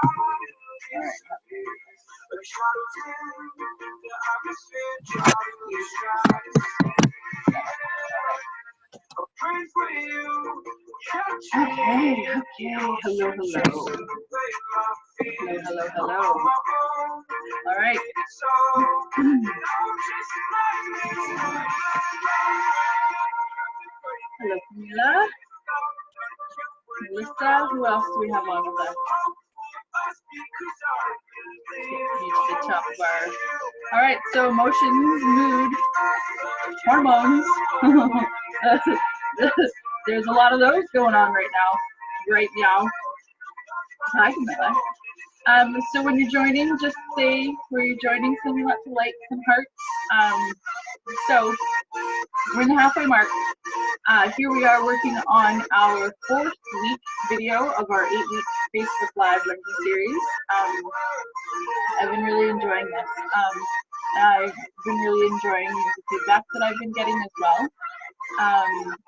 Okay, hello. Hello. All right. Hello, Camila. Melissa, who else do we have on with us? To the top bar. All right, so emotions, mood, hormones. There's a lot of those going on right now. Hi, Camilla. So when you're joining, just say where you're joining, send me lots of likes and hearts. So we're in the halfway mark. Here we are working on our 4th week video of our 8-week Facebook Live learning series. I've been really enjoying this. I've been really enjoying the feedback that I've been getting as well.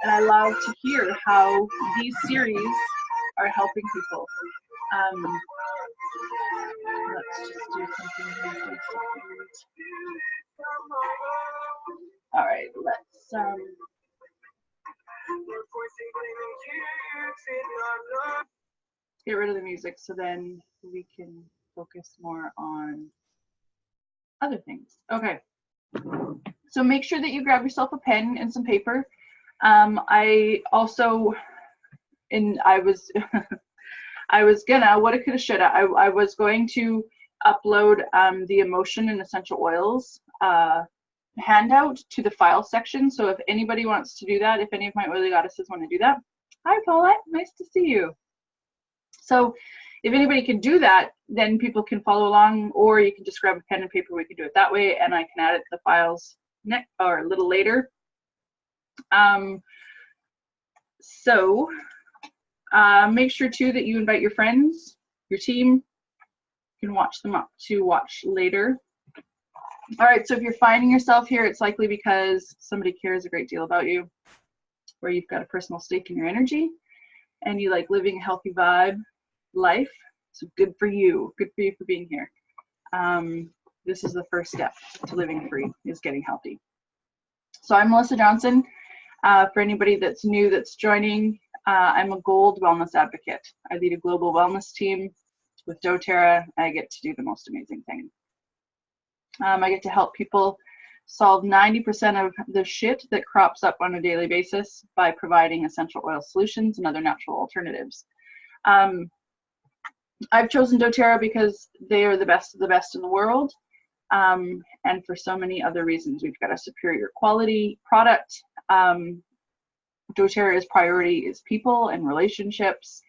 And I love to hear how these series are helping people. Let's just do something. All right, let's get rid of the music so then we can focus more on other things. Okay, so make sure that you grab yourself a pen and some paper. I also, I was gonna, woulda, coulda, shoulda, I was going to upload the emotion and essential oils handout to the file section. So if anybody wants to do that, if any of my oily goddesses want to do that. Hi, Paulette, nice to see you. So if anybody can do that, then people can follow along, or you can just grab a pen and paper. We can do it that way, and I can add it to the files next or a little later. So make sure too that you invite your friends, your team. You can watch them up to watch later. All right, so if you're finding yourself here, it's likely because somebody cares a great deal about you, or you've got a personal stake in your energy, and you like living a healthy vibe life. So good for you for being here. This is the first step to living free, is getting healthy. So I'm Melissa Johnson. For anybody that's new that's joining, I'm a gold wellness advocate. I lead a global wellness team with doTERRA. I get to do the most amazing thing. I get to help people solve 90% of the shit that crops up on a daily basis by providing essential oil solutions and other natural alternatives. I've chosen doTERRA because they are the best of the best in the world, and for so many other reasons. We've got a superior quality product. doTERRA's priority is people and relationships.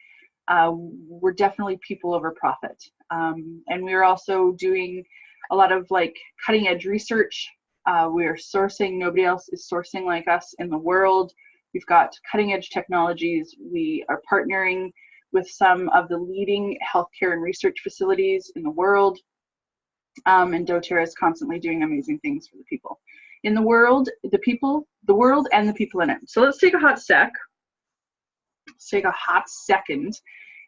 We're definitely people over profit. And we're also doing a lot of like cutting edge research. We're sourcing, nobody else is sourcing like us in the world. We've got cutting edge technologies. We are partnering with some of the leading healthcare and research facilities in the world. And doTERRA is constantly doing amazing things for the people in the world, the world and the people in it. So let's take a hot sec. Let's take a hot second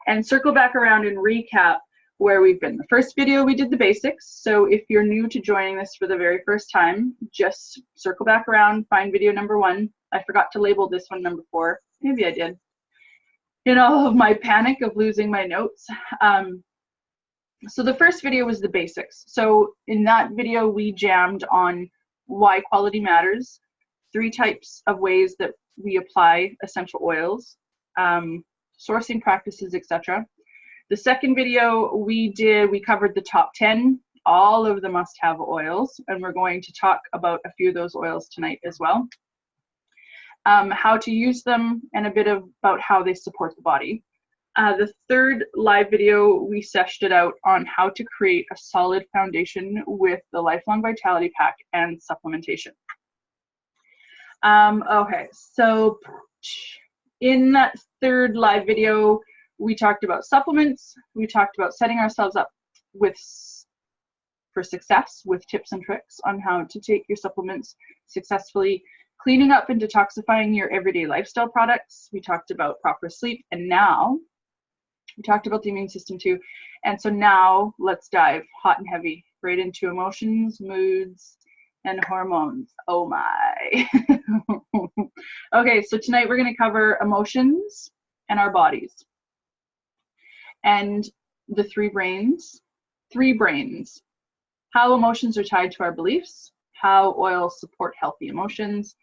and circle back around and recap where we've been. The first video, we did the basics. So if you're new to joining this for the very first time, just circle back around, find video number 1. I forgot to label this one number 4. Maybe I did. In all of my panic of losing my notes. So the first video was the basics. So in that video, we jammed on why quality matters, 3 types of ways that we apply essential oils, sourcing practices, etc. The second video we covered the top 10, all of the must-have oils, and we're going to talk about a few of those oils tonight as well. How to use them, and a bit about how they support the body. The third live video, we seshed it out on how to create a solid foundation with the Lifelong Vitality Pack and supplementation. Okay, so in that third live video, we talked about supplements. We talked about setting ourselves up for success with tips and tricks on how to take your supplements successfully, cleaning up and detoxifying your everyday lifestyle products. We talked about proper sleep, and now we talked about the immune system too, And so now let's dive hot and heavy right into emotions, moods, and hormones. Oh my. Okay, so tonight we're going to cover emotions and our bodies and the three brains. How emotions are tied to our beliefs, how oils support healthy emotions,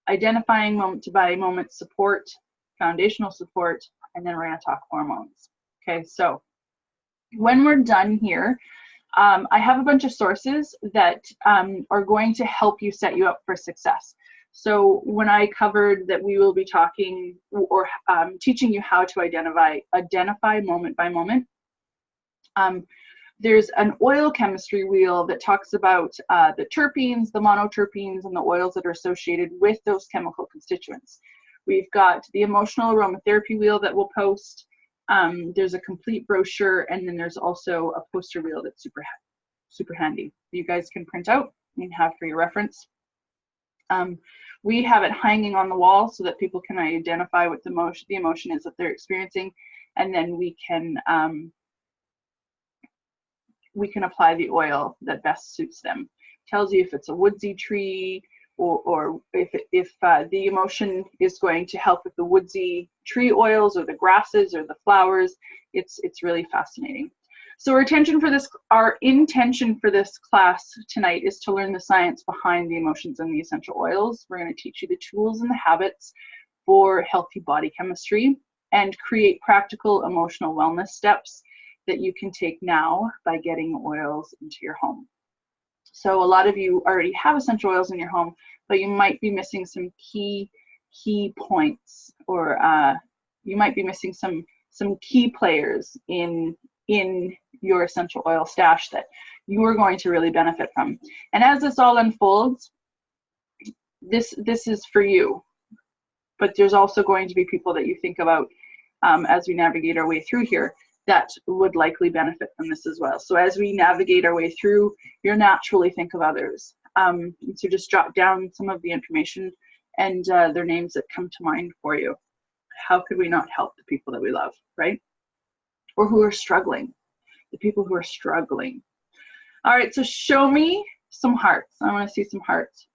identifying moment by moment support, foundational support, and then we're going to talk hormones. Okay, so when we're done here, I have a bunch of sources that are going to help you set you up for success. So when I covered that we will be talking or teaching you how to identify moment by moment, there's an oil chemistry wheel that talks about the terpenes, the monoterpenes, and the oils that are associated with those chemical constituents. We've got the emotional aromatherapy wheel that we'll post. There's a complete brochure, and then there's also a poster wheel that's super handy. You guys can print out and have for your reference. We have it hanging on the wall so that people can identify what the emotion is that they're experiencing, and then we can apply the oil that best suits them. Tells you if it's a woodsy tree, or if the emotion is going to help with the woodsy tree oils or the grasses or the flowers. It's really fascinating. So our intention for this class tonight is to learn the science behind the emotions and the essential oils. We're going to teach you the tools and the habits for healthy body chemistry and create practical emotional wellness steps that you can take now by getting oils into your home. So a lot of you already have essential oils in your home, but you might be missing some key points, or you might be missing some key players in your essential oil stash that you are going to really benefit from. And as this all unfolds, this is for you, but there's also going to be people that you think about as we navigate our way through here that would likely benefit from this as well. So as we navigate our way through, you'll naturally think of others. So just jot down some of the information and their names that come to mind for you. How could we not help the people that we love, right? Or who are struggling, the people who are struggling. All right, so show me some hearts. I want to see some hearts.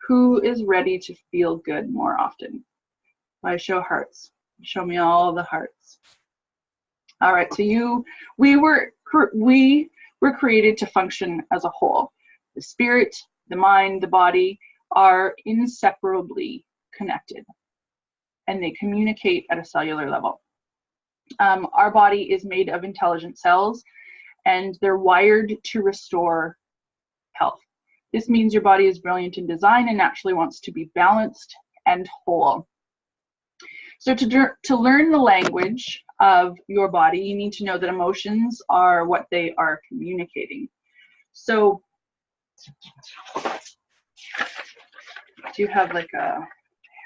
Who is ready to feel good more often? I show hearts. Show me all the hearts. All right, so we were created to function as a whole. The spirit, the mind, the body are inseparably connected, and they communicate at a cellular level. Our body is made of intelligent cells, and they're wired to restore health. This means your body is brilliant in design and naturally wants to be balanced and whole. So to learn the language of your body, you need to know that emotions are what they are communicating. So do you have like a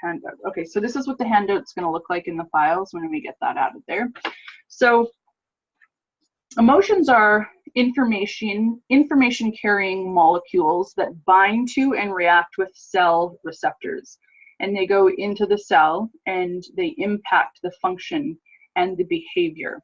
handout? Okay, so this is what the handout's going to look like in the files when we get that out of there. So emotions are information carrying molecules that bind to and react with cell receptors. And they go into the cell and they impact the function and the behavior.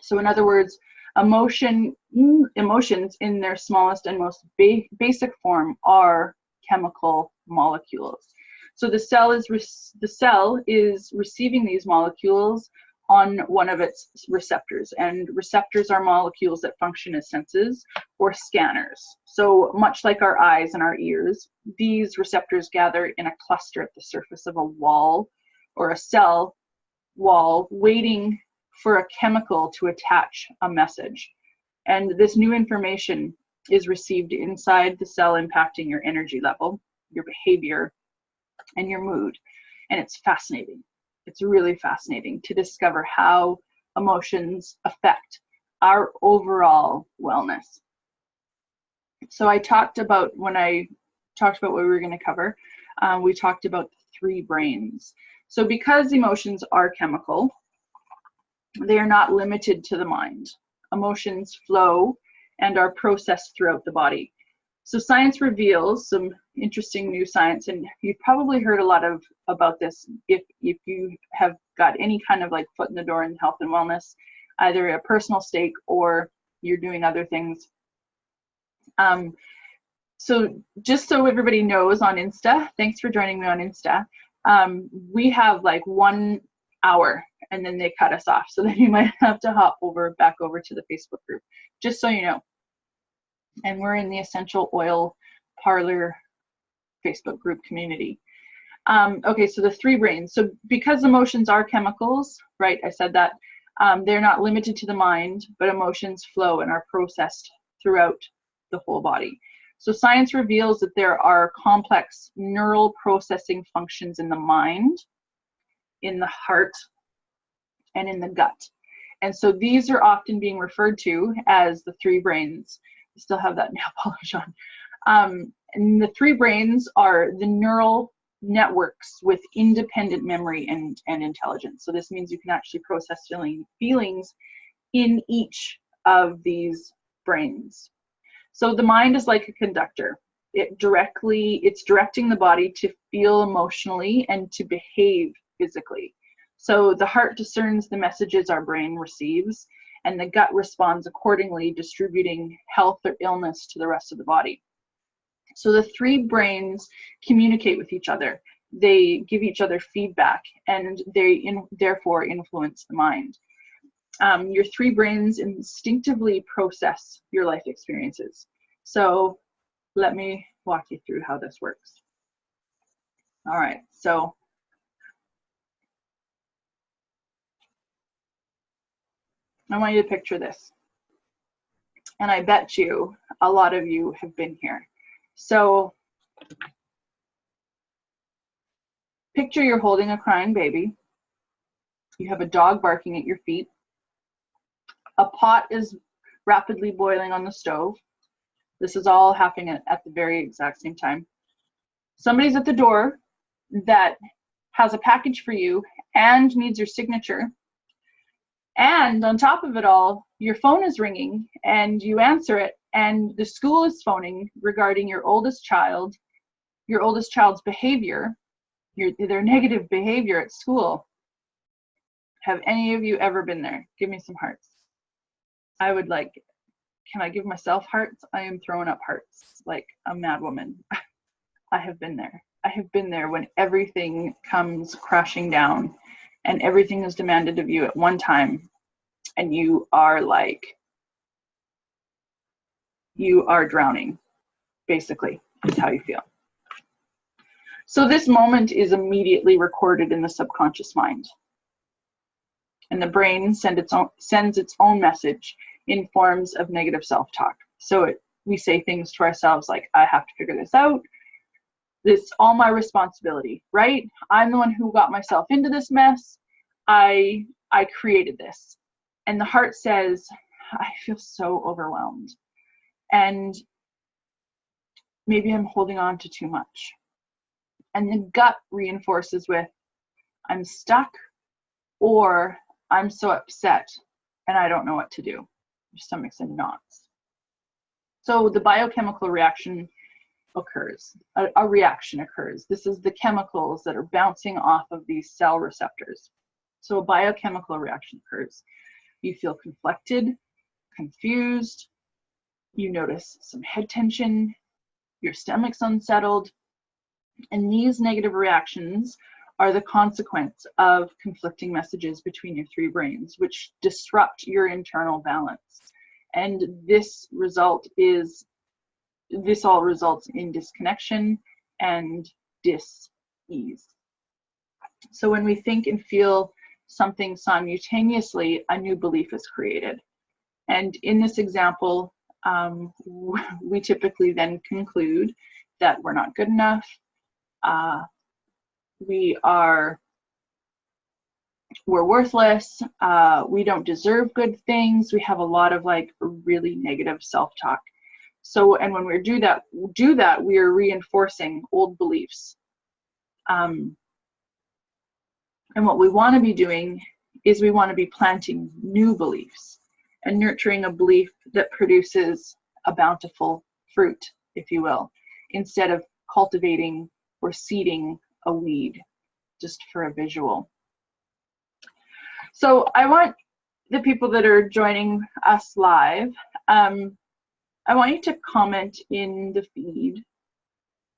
So in other words, emotions in their smallest and most basic form are chemical molecules. So the cell is receiving these molecules on one of its receptors, and receptors are molecules that function as senses or scanners. So much like our eyes and our ears, these receptors gather in a cluster at the surface of a wall or a cell wall, waiting for a chemical to attach a message. And this new information is received inside the cell, impacting your energy level, your behavior, and your mood. And it's fascinating. It's really fascinating to discover how emotions affect our overall wellness. So I talked about, when I talked about what we were going to cover, we talked about the three brains. So because emotions are chemical, they are not limited to the mind. Emotions flow and are processed throughout the body. So science reveals some interesting new science, and you've probably heard a lot about this if you have got any kind of like foot in the door in health and wellness. either a personal stake or you're doing other things. So just so everybody knows on Insta, thanks for joining me on Insta, we have like 1 hour and then they cut us off. So then you might have to hop back over to the Facebook group, just so you know. And we're in the Essential Oil Parlor Facebook group community. Okay, so the 3 brains. So because emotions are chemicals, right, I said that, they're not limited to the mind, but emotions flow and are processed throughout the whole body. So science reveals that there are complex neural processing functions in the mind, in the heart, and in the gut. And so these are often being referred to as the 3 brains. I still have that nail polish on. And the 3 brains are the neural networks with independent memory and intelligence. So this means you can actually process feelings in each of these brains. So the mind is like a conductor. It's directing the body to feel emotionally and to behave physically. So the heart discerns the messages our brain receives, and the gut responds accordingly, distributing health or illness to the rest of the body. So the 3 brains communicate with each other. They give each other feedback, and they therefore influence the mind. Your 3 brains instinctively process your life experiences. So let me walk you through how this works. All right, so I want you to picture this. And I bet you a lot of you have been here. So picture you're holding a crying baby. You have a dog barking at your feet. A pot is rapidly boiling on the stove. This is all happening at the very exact same time. Somebody's at the door that has a package for you and needs your signature. And on top of it all, your phone is ringing and you answer it, and the school is phoning regarding your oldest child's behavior, their negative behavior at school. Have any of you ever been there? Give me some hearts. I would like, can I give myself hearts? I am throwing up hearts like a mad woman. I have been there. I have been there when everything comes crashing down and everything is demanded of you at one time, and you are drowning, basically, is how you feel. So this moment is immediately recorded in the subconscious mind. And the brain sends its own message in forms of negative self-talk. So we say things to ourselves like, I have to figure this out. This all my responsibility, right? I'm the one who got myself into this mess. I created this. And the heart says, I feel so overwhelmed. And maybe I'm holding on to too much. And the gut reinforces with, I'm stuck, or I'm so upset and I don't know what to do. Your stomach's in knots. So the biochemical reaction occurs. A reaction occurs. This is the chemicals that are bouncing off of these cell receptors. So a biochemical reaction occurs. You feel conflicted, confused, you notice some head tension, your stomach's unsettled, and these negative reactions are the consequence of conflicting messages between your 3 brains, which disrupt your internal balance. And this all results in disconnection and dis-ease. So when we think and feel something simultaneously, a new belief is created. And in this example, we typically then conclude that we're not good enough, we're worthless, we don't deserve good things. We have a lot of really negative self-talk. So, and when we do that, we are reinforcing old beliefs. And what we want to be doing is we want to be planting new beliefs and nurturing a belief that produces a bountiful fruit, if you will, instead of cultivating or seeding a weed, just for a visual. So I want the people that are joining us live, I want you to comment in the feed.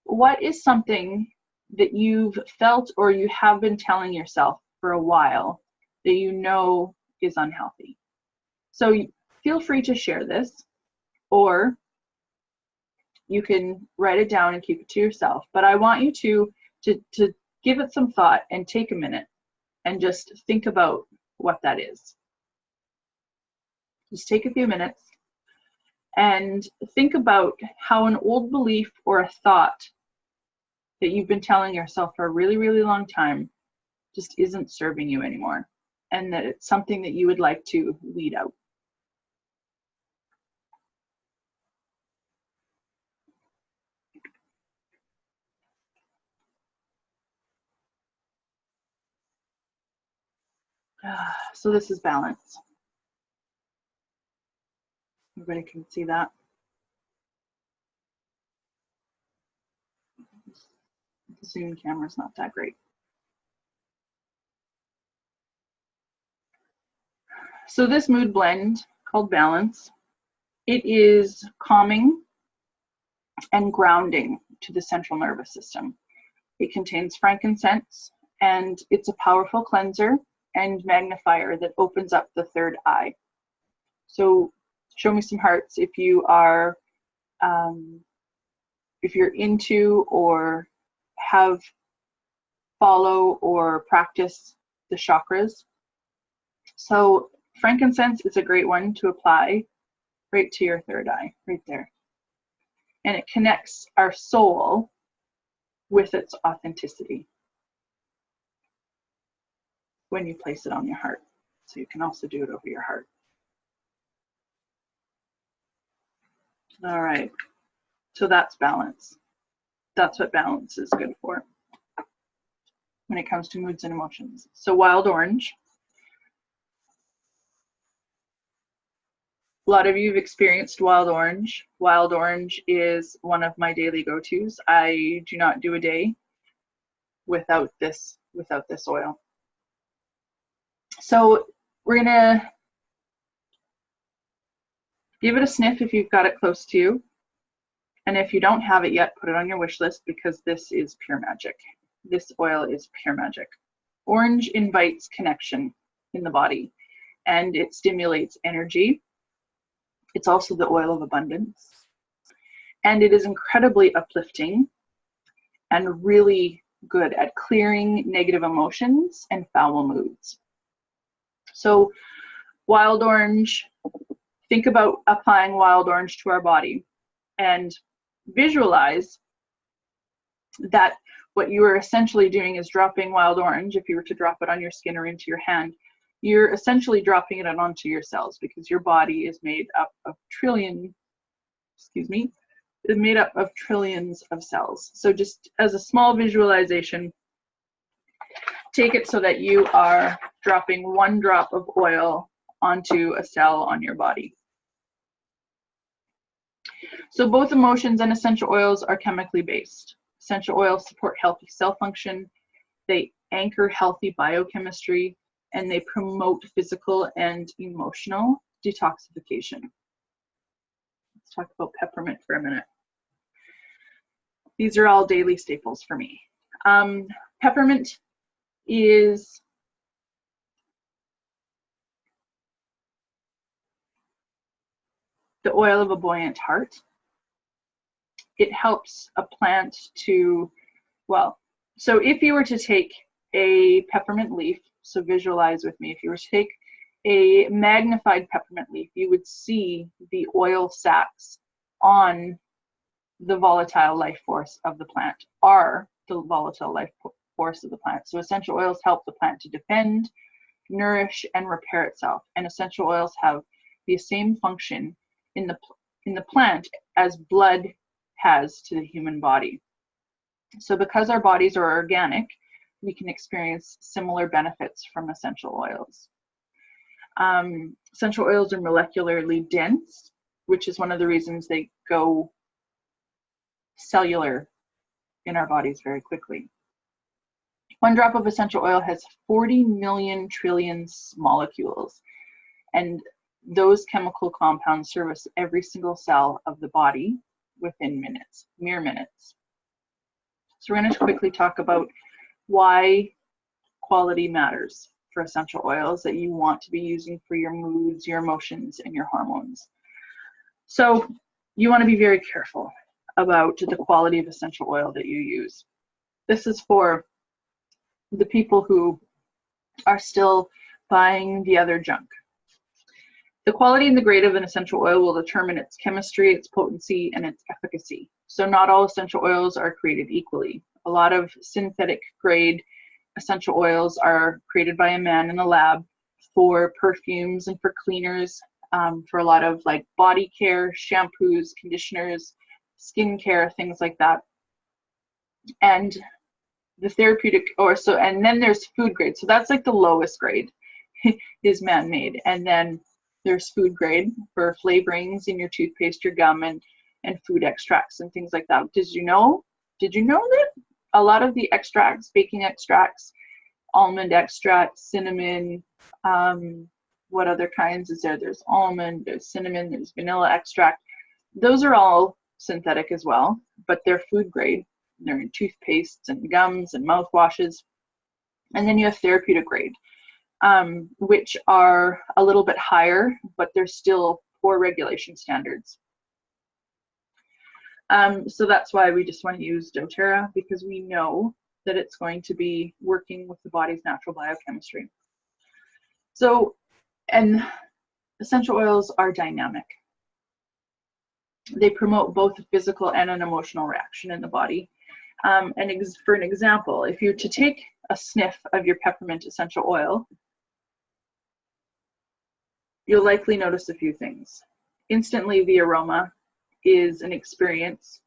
What is something that you've felt or you have been telling yourself for a while that you know is unhealthy? So feel free to share this, or you can write it down and keep it to yourself. But I want you to give it some thought and take a minute and just think about what that is. Just take a few minutes and think about how an old belief or a thought that you've been telling yourself for a really, really long time just isn't serving you anymore, and that it's something that you would like to weed out. So this is balance. Everybody can see that. The Zoom camera's not that great. So this mood blend called Balance, it is calming and grounding to the central nervous system. It contains frankincense, and it's a powerful cleanser and magnifier that opens up the third eye. So show me some hearts if you are, if you're into or have follow or practice the chakras. So frankincense is a great one to apply right to your third eye, right there. And it connects our soul with its authenticity when you place it on your heart. So you can also do it over your heart. All right, so that's balance. That's what balance is good for when it comes to moods and emotions. So wild orange. A lot of you have experienced wild orange. Wild orange is one of my daily go-tos. I do not do a day without this oil. So we're gonna give it a sniff if you've got it close to you. And if you don't have it yet, put it on your wish list, because this is pure magic. This oil is pure magic. Orange invites connection in the body, and it stimulates energy. It's also the oil of abundance. And it is incredibly uplifting and really good at clearing negative emotions and foul moods. So wild orange, think about applying wild orange to our body and visualize that what you are essentially doing is dropping wild orange. If you were to drop it on your skin or into your hand, you're essentially dropping it onto your cells, because your body is made up of trillions of cells. So just as a small visualization, take it so that you are dropping one drop of oil onto a cell on your body. So both emotions and essential oils are chemically based. Essential oils support healthy cell function, they anchor healthy biochemistry, and they promote physical and emotional detoxification. Let's talk about peppermint for a minute. These are all daily staples for me. Peppermint is the oil of a buoyant heart. It helps a plant to, well, so if you were to take a peppermint leaf, so visualize with me, if you were to take a magnified peppermint leaf, you would see the oil sacs on the volatile life force of the plant, are the volatile life force of the plant. So essential oils help the plant to defend, nourish, and repair itself. And essential oils have the same function in the plant as blood has to the human body. So because our bodies are organic, we can experience similar benefits from essential oils. Essential oils are molecularly dense, which is one of the reasons they go cellular in our bodies very quickly. One drop of essential oil has 40 million trillion molecules, And those chemical compounds service every single cell of the body within minutes, mere minutes. So we're going to quickly talk about why quality matters for essential oils that you want to be using for your moods, your emotions, and your hormones. So you want to be very careful about the quality of essential oil that you use. This is for the people who are still buying the other junk. The quality and the grade of an essential oil will determine its chemistry, its potency, and its efficacy. So not all essential oils are created equally. A lot of synthetic grade essential oils are created by a man in a lab for perfumes and for cleaners, for a lot of like body care, shampoos, conditioners, skin care, things like that. And the therapeutic, and then there's food grade. So that's like the lowest grade is man-made. And then there's food grade for flavorings in your toothpaste, your gum, and food extracts and things like that. Did you know that a lot of the extracts, baking extracts, almond extract, cinnamon, what other kinds is there? There's almond, there's cinnamon, there's vanilla extract. Those are all synthetic as well, but they're food grade. They're in toothpastes and gums and mouthwashes. And then you have therapeutic grade, which are a little bit higher, but they're still poor regulation standards. So that's why we just want to use doTERRA, because we know that it's going to be working with the body's natural biochemistry. So, and essential oils are dynamic. They promote both a physical and an emotional reaction in the body. For an example, if you're to take a sniff of your peppermint essential oil, you'll likely notice a few things. Instantly, the aroma is an experience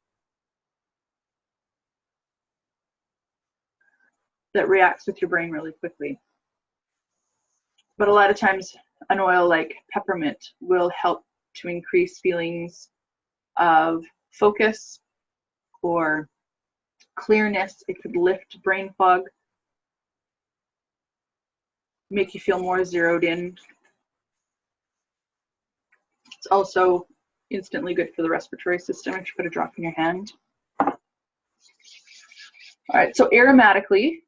that reacts with your brain really quickly. But a lot of times, an oil like peppermint will help to increase feelings of focus or clearness. It could lift brain fog, make you feel more zeroed in. It's also instantly good for the respiratory system if you put a drop in your hand. All right, so aromatically,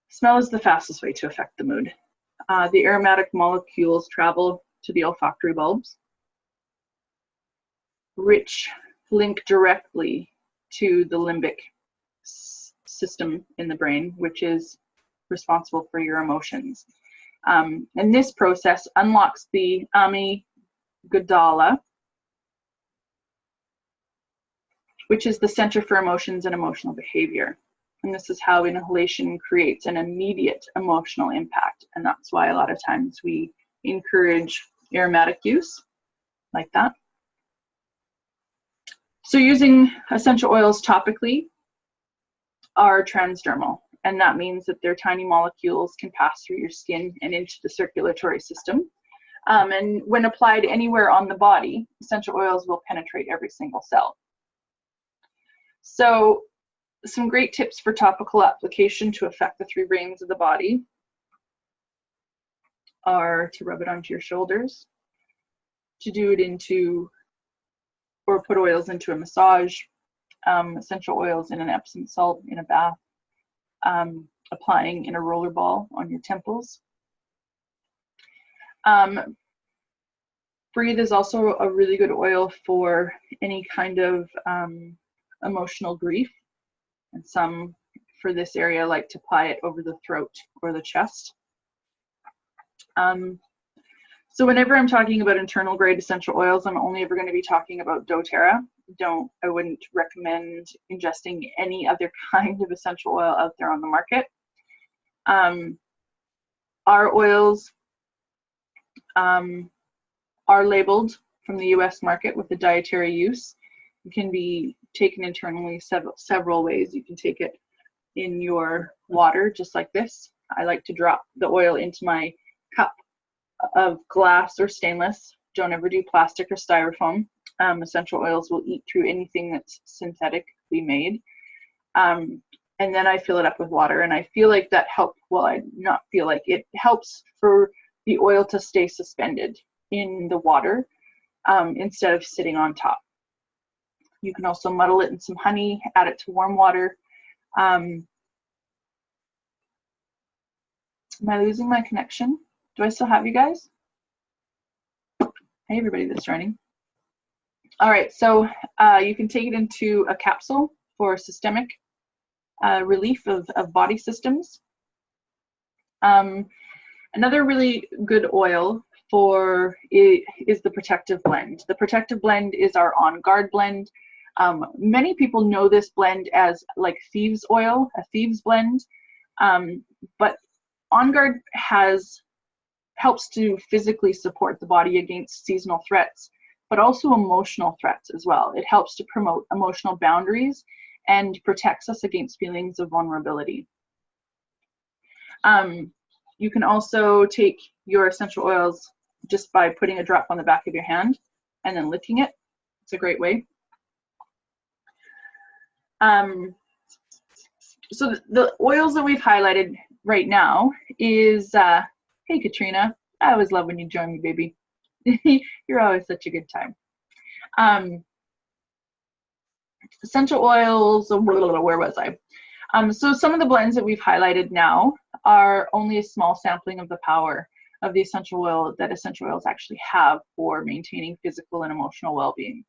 smell is the fastest way to affect the mood. The aromatic molecules travel to the olfactory bulbs, which link directly to the limbic system in the brain, which is responsible for your emotions. And this process unlocks the amygdala, which is the center for emotions and emotional behavior. And this is how inhalation creates an immediate emotional impact. And that's why a lot of times we encourage aromatic use like that. So using essential oils topically are transdermal. And that means that their tiny molecules can pass through your skin and into the circulatory system. And when applied anywhere on the body, essential oils will penetrate every single cell. So some great tips for topical application to affect the three brains of the body are to rub it onto your shoulders, to do it into, or put oils into a massage, essential oils in an Epsom salt in a bath, applying in a roller ball on your temples. Breathe is also a really good oil for any kind of emotional grief, and some for this area like to apply it over the throat or the chest. So whenever I'm talking about internal grade essential oils, I'm only ever going to be talking about doTERRA. I wouldn't recommend ingesting any other kind of essential oil out there on the market. Our oils are labeled from the US market with a dietary use. It can be taken internally several ways. You can take it in your water just like this. I like to drop the oil into my cup of glass or stainless. Don't ever do plastic or styrofoam. Essential oils will eat through anything that's synthetically made. And then I fill it up with water, and I feel like that helps. Well, it helps for the oil to stay suspended in the water instead of sitting on top. You can also muddle it in some honey, add it to warm water. Am I losing my connection? Do I still have you guys? Hey, everybody that's joining. All right, so you can take it into a capsule for systemic relief of body systems. Another really good oil for it is the protective blend. The protective blend is our On Guard blend. Many people know this blend as like thieves oil, a thieves blend, but On Guard helps to physically support the body against seasonal threats, but also emotional threats as well. It helps to promote emotional boundaries and protects us against feelings of vulnerability. You can also take your essential oils just by putting a drop on the back of your hand and then licking it. It's a great way. So the oils that we've highlighted right now is, hey Katrina, I always love when you join me, baby. You're always such a good time. Essential oils, where was I? So some of the blends that we've highlighted now are only a small sampling of the power of the essential oil that essential oils actually have for maintaining physical and emotional well-being.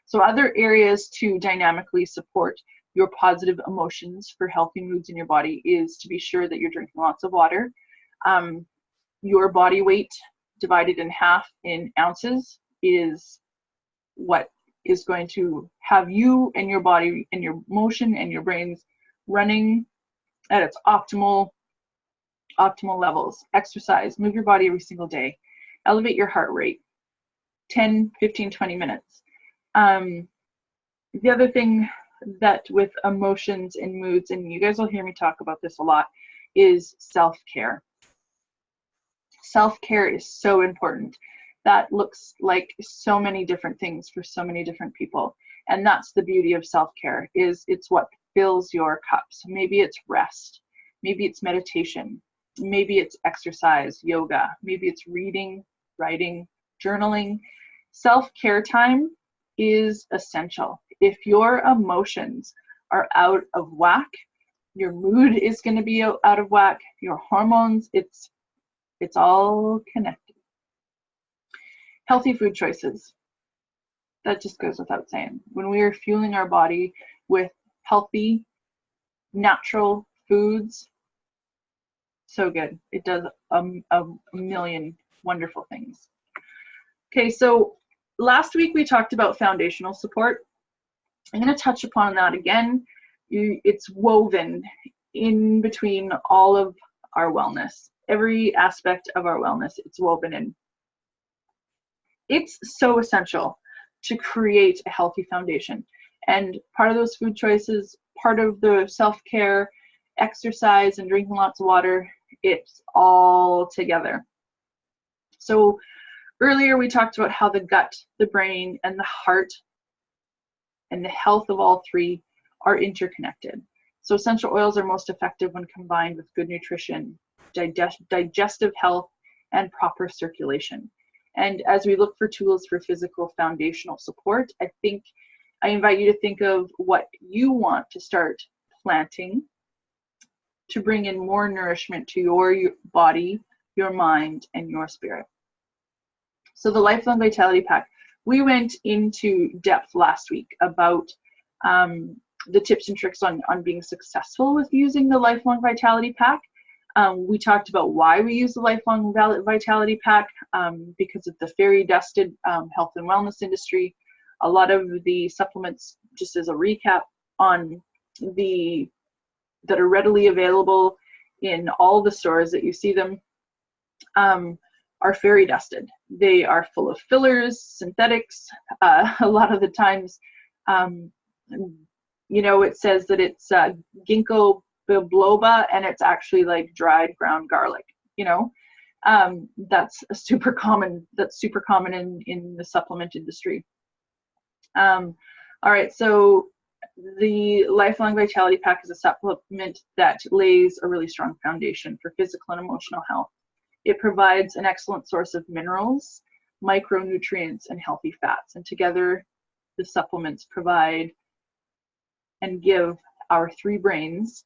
So other areas to dynamically support your positive emotions for healthy moods in your body is to be sure that you're drinking lots of water. Your body weight divided in half in ounces is what is going to have you and your body and your emotion and your brains running at its optimal levels. Exercise, move your body every single day, elevate your heart rate, 10, 15, 20 minutes. The other thing that with emotions and moods, and you guys will hear me talk about this a lot, is self-care. Self-care is so important. That looks like so many different things for so many different people. And that's the beauty of self-care, is it's what fills your cup. So maybe it's rest, maybe it's meditation, maybe it's exercise, yoga, maybe it's reading, writing, journaling. Self-care time is essential. If your emotions are out of whack, your mood is going to be out of whack, your hormones, it's all connected. Healthy food choices. That just goes without saying. When we are fueling our body with healthy, natural foods, so good. It does a million wonderful things. Okay, so last week we talked about foundational support. I'm going to touch upon that again. It's woven in between all of our wellness. Every aspect of our wellness, it's woven in. It's so essential to create a healthy foundation. And part of those food choices, part of the self-care, exercise, and drinking lots of water, it's all together. So earlier we talked about how the gut, the brain, and the heart and the health of all three are interconnected. So essential oils are most effective when combined with good nutrition, digestive health, and proper circulation. And as we look for tools for physical foundational support, I invite you to think of what you want to start planting to bring in more nourishment to your body, your mind, and your spirit. So the Lifelong Vitality Pack, we went into depth last week about the tips and tricks on being successful with using the Lifelong Vitality Pack. We talked about why we use the Lifelong Vitality Pack, because of the fairy dusted health and wellness industry. A lot of the supplements, just as a recap, that are readily available in all the stores that you see them, are fairy dusted. They are full of fillers, synthetics. A lot of the times, it says that it's ginkgo biloba, and it's actually like dried ground garlic. That's super common in the supplement industry. All right, so the Lifelong Vitality Pack is a supplement that lays a really strong foundation for physical and emotional health. It provides an excellent source of minerals, micronutrients, and healthy fats. And together, the supplements provide and give our three brains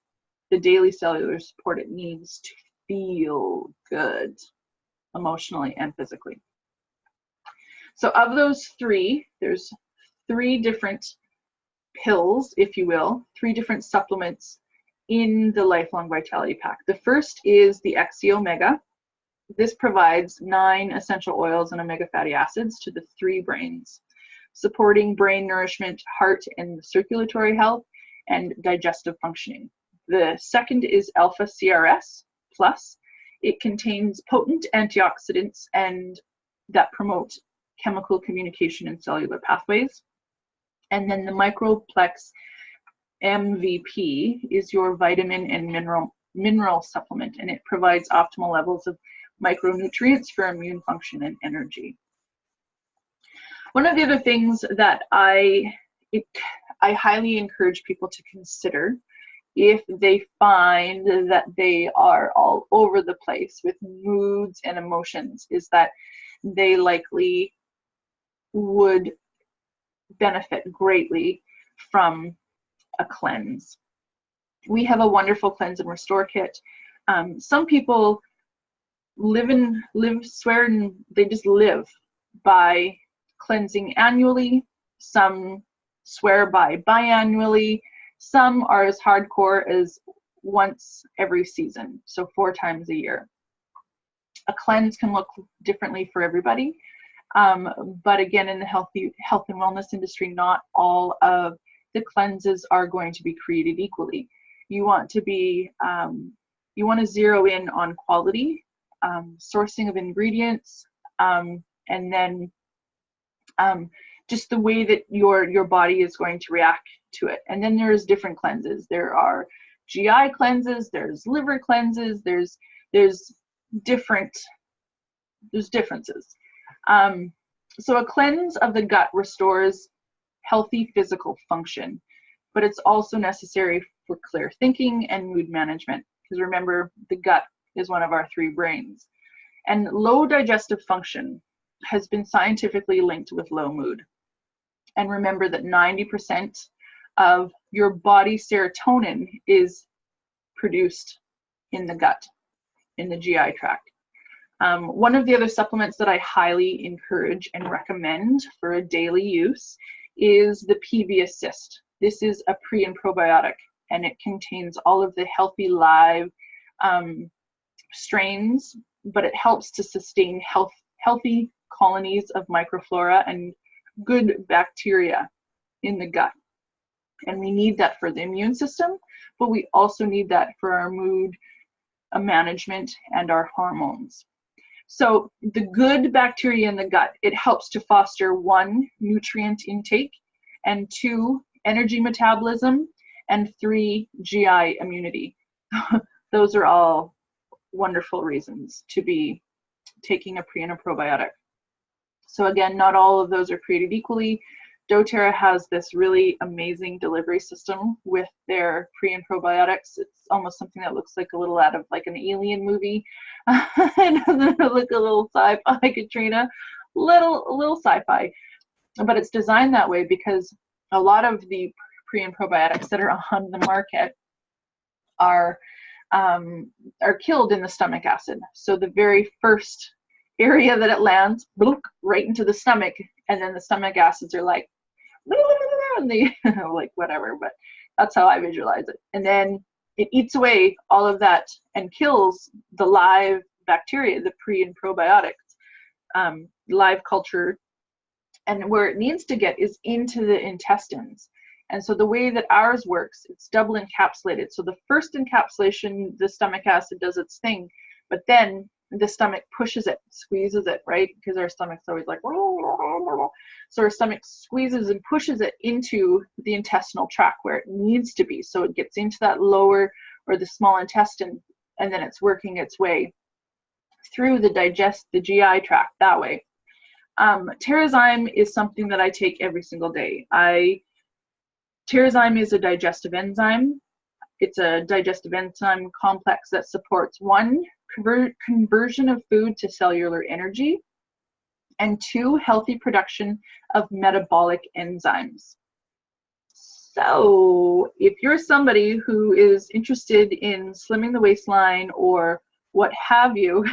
the daily cellular support it needs to feel good emotionally and physically. So of those three, there's three different pills, if you will, three different supplements in the Lifelong Vitality Pack. The first is the XE Omega. This provides 9 essential oils and omega fatty acids to the three brains, supporting brain nourishment, heart and circulatory health, and digestive functioning. The second is Alpha CRS Plus. It contains potent antioxidants and that promote chemical communication and cellular pathways. And then the Microplex MVP is your vitamin and mineral supplement, and it provides optimal levels of micronutrients for immune function and energy. One of the other things that I highly encourage people to consider if they find that they are all over the place with moods and emotions is that they likely would benefit greatly from a cleanse. We have a wonderful cleanse and restore kit. Some people swear and they just live by cleansing annually. Some swear by biannually. Some are as hardcore as once every season, so 4 times a year. A cleanse can look differently for everybody, but again, in the health and wellness industry, not all of the cleanses are going to be created equally. You want to zero in on quality, sourcing of ingredients, and then just the way that your body is going to react to it. And then there's different cleanses. There are GI cleanses, there's liver cleanses, there's differences. So a cleanse of the gut restores healthy physical function, but it's also necessary for clear thinking and mood management, because remember, the gut is one of our three brains. And low digestive function has been scientifically linked with low mood. And remember that 90% of your body serotonin is produced in the gut, in the GI tract. One of the other supplements that I highly encourage and recommend for a daily use is the PB Assist. This is a pre and probiotic, and it contains all of the healthy live strains, but it helps to sustain healthy colonies of microflora and good bacteria in the gut. And we need that for the immune system, but we also need that for our mood management and our hormones. So the good bacteria in the gut, it helps to foster 1, nutrient intake, and 2, energy metabolism, and 3, GI immunity. Those are all wonderful reasons to be taking a pre and a probiotic. So again, not all of those are created equally. doTERRA has this really amazing delivery system with their pre and probiotics. It's almost something that looks like a little out of like an alien movie. It doesn't look a little sci-fi, Katrina, little sci-fi, but it's designed that way because a lot of the pre and probiotics that are on the market are killed in the stomach acid. So the very first area that it lands, bloop, right into the stomach, and then the stomach acids are like, and they like whatever, but that's how I visualize it. And then it eats away all of that and kills the live bacteria, the pre and probiotics, live culture. And where it needs to get is into the intestines. And so the way that ours works, it's double encapsulated. So the first encapsulation, the stomach acid does its thing, but then the stomach pushes it, squeezes it, right? Because our stomach's always like, so our stomach squeezes and pushes it into the intestinal tract where it needs to be. So it gets into that lower or the small intestine, and then it's working its way through the GI tract that way. Terrazyme is something that I take every single day. Terrazyme is a digestive enzyme. It's a digestive enzyme complex that supports 1, conversion of food to cellular energy, and 2, healthy production of metabolic enzymes. So if you're somebody who is interested in slimming the waistline or what have you,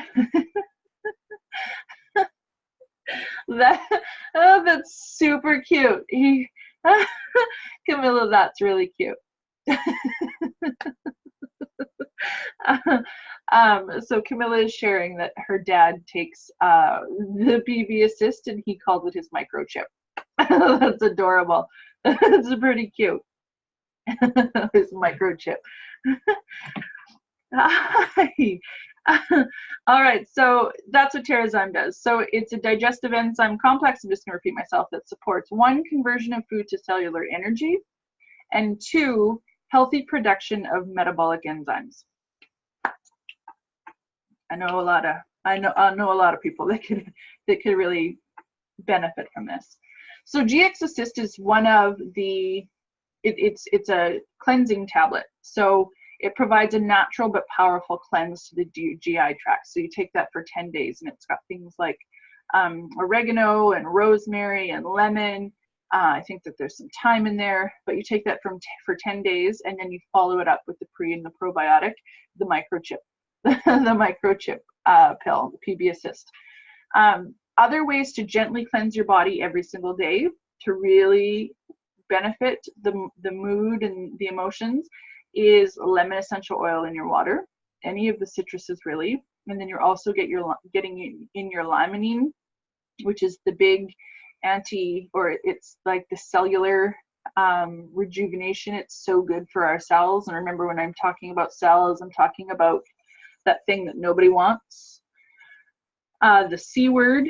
that's super cute. Camilla, that's really cute. So Camilla is sharing that her dad takes the PB Assist and he called it his microchip. That's adorable. It's pretty cute. His microchip. Hi. All right, so that's what Terrazyme does. So it's a digestive enzyme complex, I'm just going to repeat myself, that supports 1, conversion of food to cellular energy, and 2, healthy production of metabolic enzymes. I know a lot of people that could really benefit from this. So GX Assist is one of the it's a cleansing tablet. So it provides a natural but powerful cleanse to the GI tract. So you take that for 10 days and it's got things like oregano and rosemary and lemon. I think that there's some thyme in there, but you take that for 10 days and then you follow it up with the pre and the probiotic, the microchip, the microchip pill, the PB Assist. Other ways to gently cleanse your body every single day to really benefit the mood and the emotions is lemon essential oil in your water, any of the citruses really, and then you're also getting in your limonene, which is the big it's like the cellular rejuvenation. It's so good for our cells. And remember, when I'm talking about cells, I'm talking about that thing that nobody wants, the C word.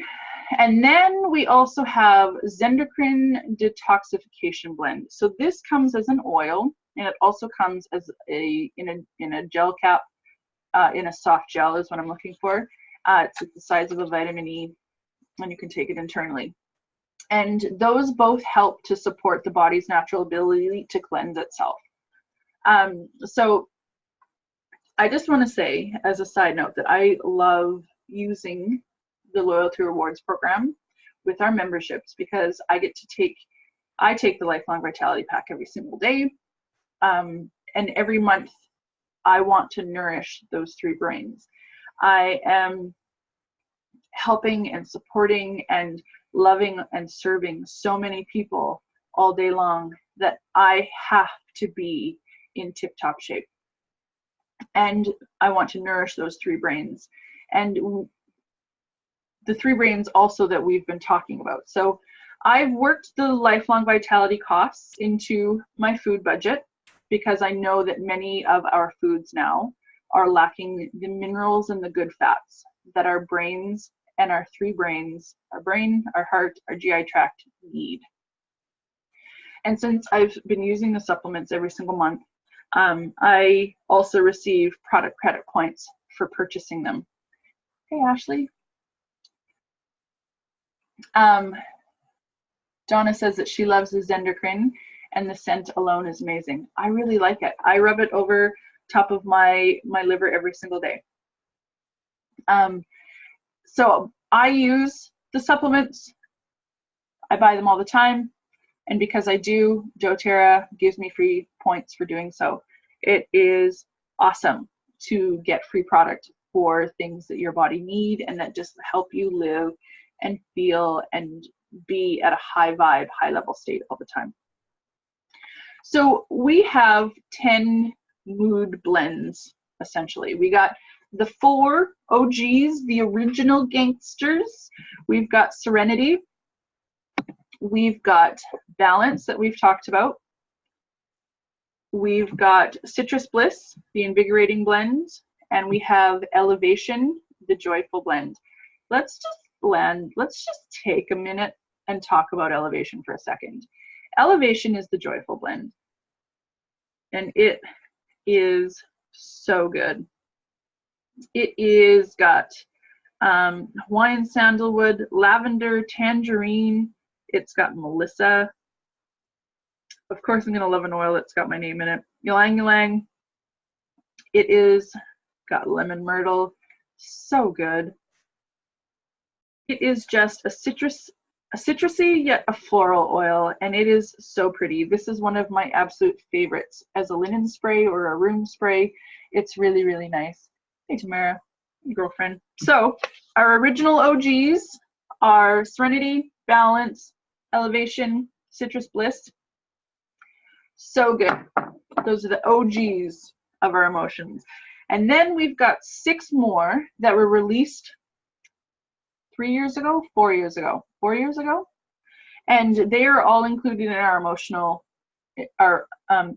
And then we also have Zendocrine Detoxification Blend. So this comes as an oil, and it also comes as in a gel cap, in a soft gel is what I'm looking for. It's the size of a vitamin E, and you can take it internally. And those both help to support the body's natural ability to cleanse itself. So I just want to say, as a side note, that I love using the loyalty rewards program with our memberships because I take the Lifelong Vitality Pack every single day. And every month I want to nourish those 3 brains. I am helping and supporting and loving and serving so many people all day long that I have to be in tip-top shape. And I want to nourish those 3 brains. And the 3 brains also that we've been talking about. So I've worked the Lifelong Vitality costs into my food budget because I know that many of our foods now are lacking the minerals and the good fats that our brains and our 3 brains, our brain, our heart, our GI tract need. And since I've been using the supplements every single month, I also receive product credit points for purchasing them. Hey, Ashley. Donna says that she loves the Zendocrine and the scent alone is amazing. I really like it. I rub it over top of my liver every single day. So I use the supplements. I buy them all the time. And because I do, doTERRA gives me free points for doing so. It is awesome to get free product for things that your body need and that just help you live and feel and be at a high vibe, high level state all the time. So we have 10 mood blends, essentially. We got the 4 OGs, the original gangsters. We've got Serenity. We've got Balance that we've talked about. We've got Citrus Bliss, the invigorating blend, and we have Elevation, the joyful blend. Let's just take a minute and talk about Elevation for a second. Elevation is the joyful blend, and it is so good. It is got Hawaiian sandalwood, lavender, tangerine. It's got Melissa. Of course, I'm going to love an oil that's got my name in it. Ylang ylang. It is got lemon myrtle, So good. It is just a citrusy yet a floral oil, and it is so pretty. This is one of my absolute favorites as a linen spray or a room spray. It's really, really nice. Hey, Tamara, girlfriend. So our original OGs are Serenity, Balance, Elevation, Citrus Bliss. So good. Those are the OGs of our emotions. And then we've got 6 more that were released 4 years ago, and they are all included in our emotional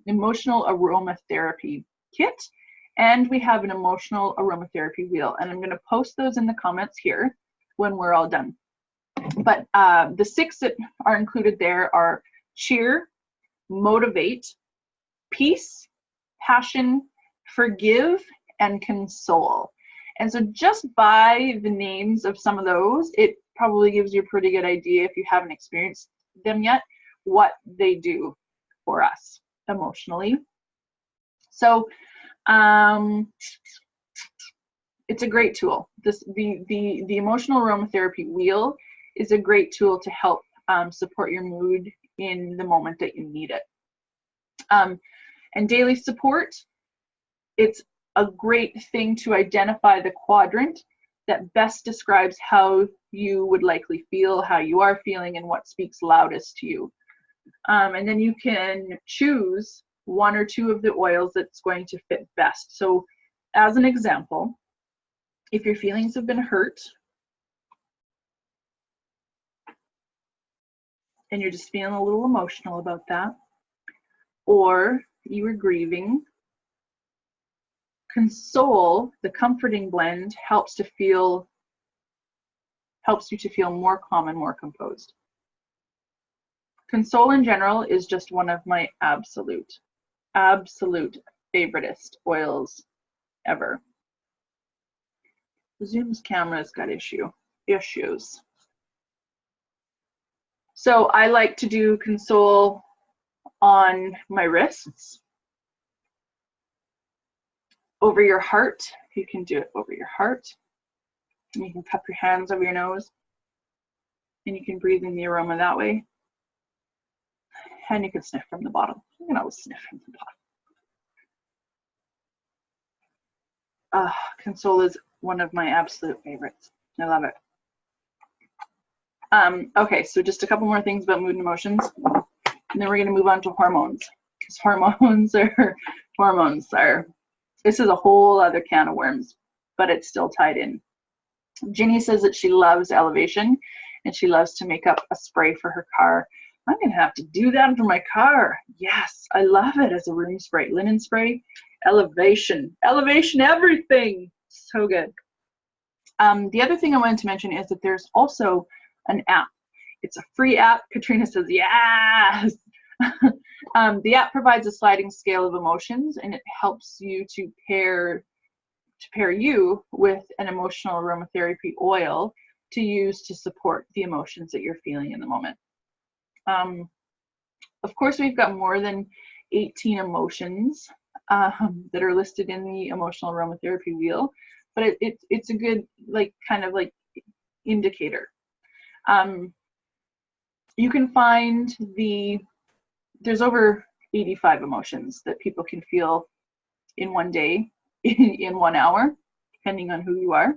aromatherapy kit, and we have an emotional aromatherapy wheel, and I'm going to post those in the comments here when we're all done. But the 6 that are included there are cheer, motivate, peace, passion, forgive, and console. And so just by the names of some of those, it probably gives you a pretty good idea, if you haven't experienced them yet, what they do for us emotionally. So it's a great tool. The emotional aromatherapy wheel is a great tool to help support your mood in the moment that you need it. And daily support, it's a great thing to identify the quadrant that best describes how you would likely feel, how you are feeling, and what speaks loudest to you. And then you can choose 1 or 2 of the oils that's going to fit best. So as an example, if your feelings have been hurt and you're just feeling a little emotional about that, or you were grieving, Console, the comforting blend, helps you to feel more calm and more composed. Console in general is just one of my absolute favoriteest oils ever. Zoom's camera's got issues. So I like to do Console on my wrists, over your heart. You can do it over your heart. And you can cup your hands over your nose, and you can breathe in the aroma that way. And you can sniff from the bottom. You can always sniff from the bottom. Console is one of my absolute favorites. I love it. Okay, so just a couple more things about mood and emotions, and then we're going to move on to hormones, because hormones are this is a whole other can of worms, but it's still tied in. Ginny says that she loves Elevation, and she loves to make up a spray for her car. I'm going to have to do that for my car. Yes, I love it as a room spray. Linen spray, Elevation everything. So good. The other thing I wanted to mention is that there's also an app. It's a free app. Katrina says, yes. The app provides a sliding scale of emotions, and it helps you to pair you with an emotional aromatherapy oil to use to support the emotions that you're feeling in the moment. Of course, we've got more than 18 emotions that are listed in the emotional aromatherapy wheel, but it's a good kind of indicator. You can find there's over 85 emotions that people can feel in one day, in 1 hour, depending on who you are.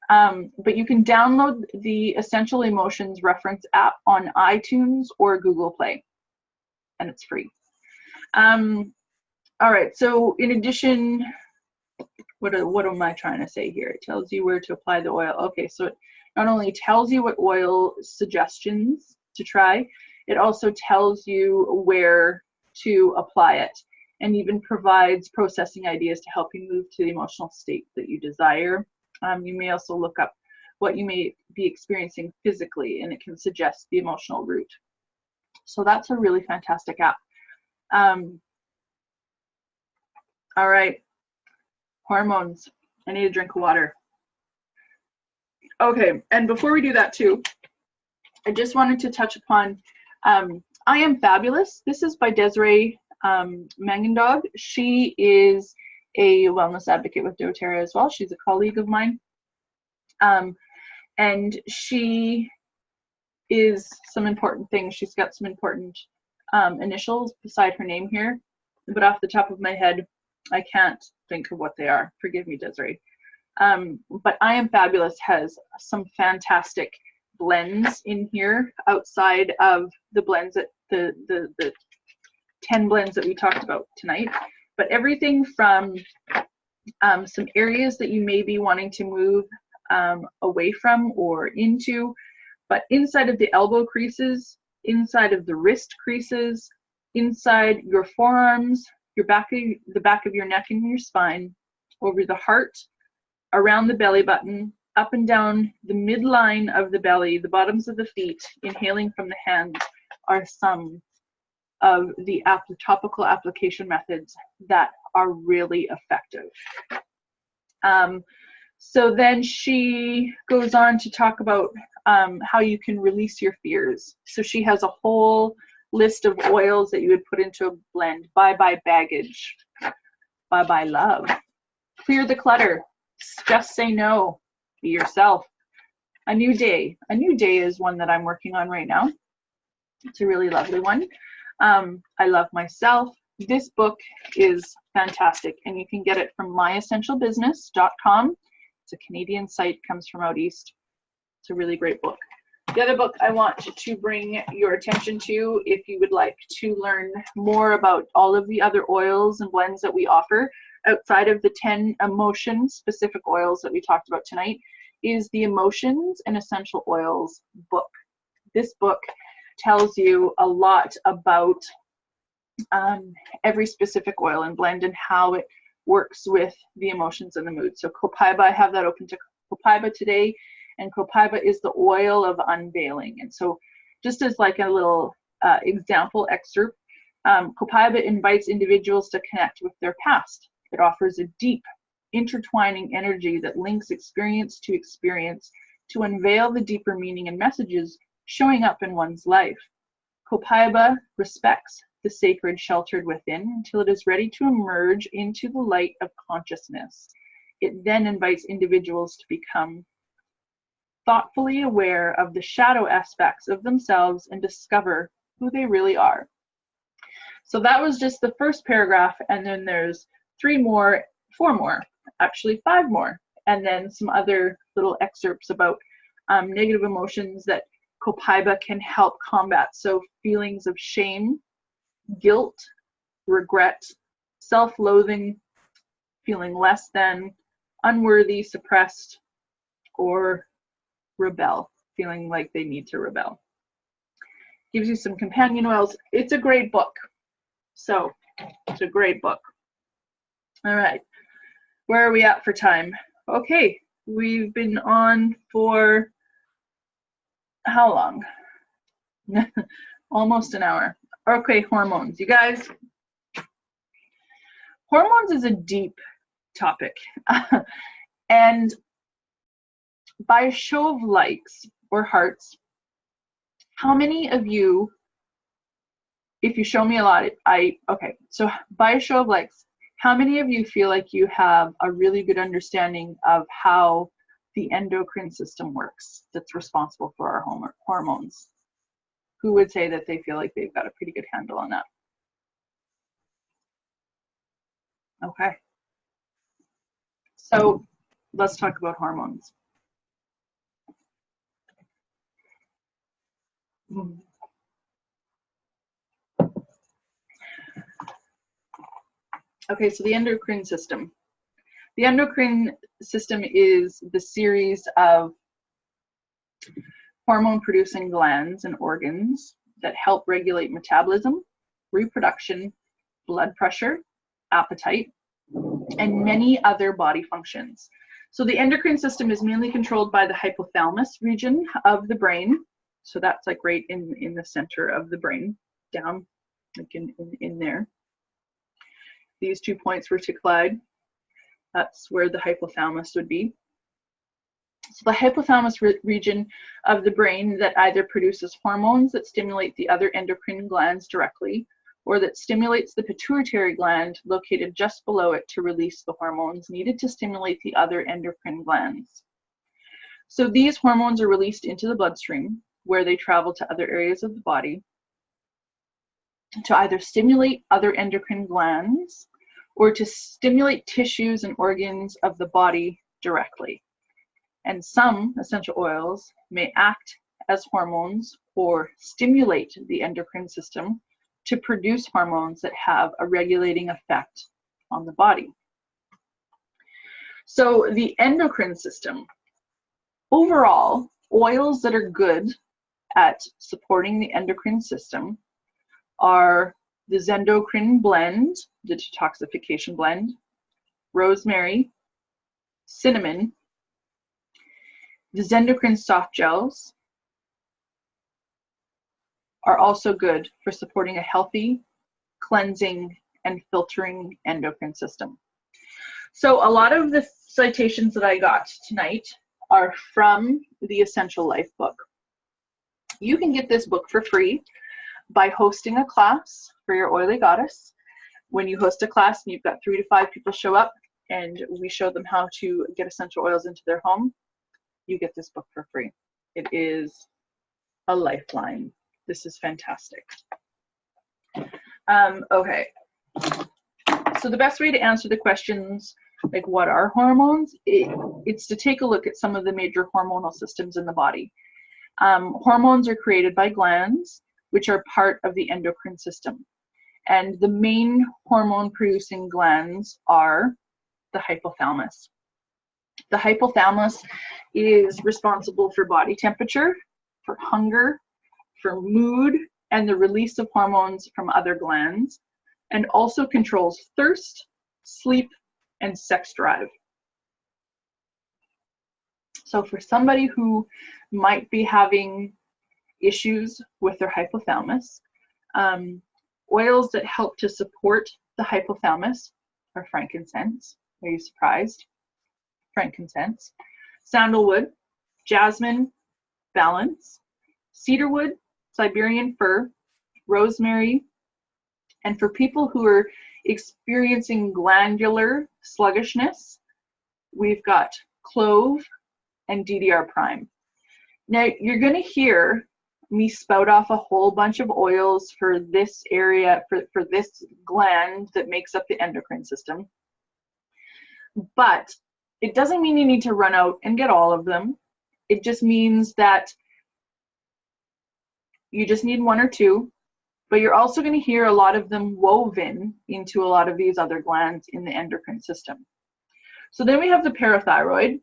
But you can download the Essential Emotions Reference app on iTunes or Google Play, and it's free. All right, so in addition, what am I trying to say here? It tells you where to apply the oil. Okay, so it not only tells you what oil suggestions to try, it also tells you where to apply it, and even provides processing ideas to help you move to the emotional state that you desire. You may also look up what you may be experiencing physically, and it can suggest the emotional route. So that's a really fantastic app. All right, hormones. I need a drink of water. Okay, and before we do that too, I just wanted to touch upon I Am Fabulous. This is by Desiree Mangendog. She is a wellness advocate with doTERRA as well. She's a colleague of mine. And she is some important things. She's got some important initials beside her name here, but off the top of my head, I can't think of what they are. Forgive me, Desiree. But I Am Fabulous has some fantastic blends in here outside of the blends that the 10 blends that we talked about tonight. But everything from some areas that you may be wanting to move away from or into, but inside of the elbow creases, inside of the wrist creases, inside your forearms, the back of your neck and your spine, over the heart, around the belly button, up and down the midline of the belly, the bottoms of the feet, inhaling from the hands are some of the topical application methods that are really effective. So then she goes on to talk about how you can release your fears. So she has a whole list of oils that you would put into a blend. Bye-bye baggage. Bye-bye love. Clear the clutter. Just say no. Be yourself. A new day. A new day is one that I'm working on right now. It's a really lovely one. I love myself. This book is fantastic, and you can get it from myessentialbusiness.com. It's a Canadian site, comes from out east. It's a really great book. The other book I want to bring your attention to, if you would like to learn more about all of the other oils and blends that we offer outside of the 10 emotion-specific oils that we talked about tonight, is the Emotions and Essential Oils book. This book tells you a lot about every specific oil and blend and how it works with the emotions and the mood. So Copaiba, I have that open to Copaiba today, and Copaiba is the oil of unveiling. And so just as like a little example excerpt, Copaiba invites individuals to connect with their past. It offers a deep, intertwining energy that links experience to unveil the deeper meaning and messages showing up in one's life. Copaiba respects the sacred sheltered within until it is ready to emerge into the light of consciousness. It then invites individuals to become thoughtfully aware of the shadow aspects of themselves and discover who they really are. So that was just the first paragraph, and then there's 4 more, actually 5 more, and then some other little excerpts about negative emotions that Copaiba can help combat. So feelings of shame, guilt, regret, self-loathing, feeling less than, unworthy, suppressed, or rebel, feeling like they need to rebel. Gives you some companion oils. It's a great book. So it's a great book. All right, where are we at for time? Okay, we've been on for how long? Almost an hour. Okay, hormones. You guys, hormones is a deep topic. And by a show of likes or hearts, how many of you, if you show me a lot, okay, so by a show of likes, how many of you feel like you have a really good understanding of how the endocrine system works that's responsible for our hormones? Who would say that they feel like they've got a pretty good handle on that? Okay. So let's talk about hormones. Okay, so the endocrine system. The endocrine system is the series of hormone-producing glands and organs that help regulate metabolism, reproduction, blood pressure, appetite, and many other body functions. So the endocrine system is mainly controlled by the hypothalamus region of the brain. So that's like right in the center of the brain, down like in there. These 2 points were to collide. That's where the hypothalamus would be. So the hypothalamus region of the brain that either produces hormones that stimulate the other endocrine glands directly, or that stimulates the pituitary gland located just below it to release the hormones needed to stimulate the other endocrine glands. So these hormones are released into the bloodstream, where they travel to other areas of the body to either stimulate other endocrine glands or to stimulate tissues and organs of the body directly. And some essential oils may act as hormones or stimulate the endocrine system to produce hormones that have a regulating effect on the body. So the endocrine system, overall, oils that are good at supporting the endocrine system are the Zendocrine blend, the detoxification blend, rosemary, cinnamon, the Zendocrine soft gels are also good for supporting a healthy, cleansing, and filtering endocrine system. So a lot of the citations that I got tonight are from the Essential Life book. You can get this book for free by hosting a class for your oily goddess. When you host a class and you've got 3 to 5 people show up and we show them how to get essential oils into their home, you get this book for free. It is a lifeline. This is fantastic. Okay, so the best way to answer the questions, like what are hormones, it's to take a look at some of the major hormonal systems in the body. Hormones are created by glands, which are part of the endocrine system. And the main hormone producing glands are the hypothalamus. The hypothalamus is responsible for body temperature, for hunger, for mood, and the release of hormones from other glands, and also controls thirst, sleep, and sex drive. So for somebody who might be having issues with their hypothalamus, oils that help to support the hypothalamus are frankincense. Are you surprised? Frankincense, sandalwood, jasmine, balance, cedarwood, Siberian fir, rosemary, and for people who are experiencing glandular sluggishness, we've got clove and DDR prime. Now you're going to hear me spout off a whole bunch of oils for this area, for this gland that makes up the endocrine system, but it doesn't mean you need to run out and get all of them. It just means that you just need 1 or 2, but you're also going to hear a lot of them woven into a lot of these other glands in the endocrine system. So then we have the parathyroid.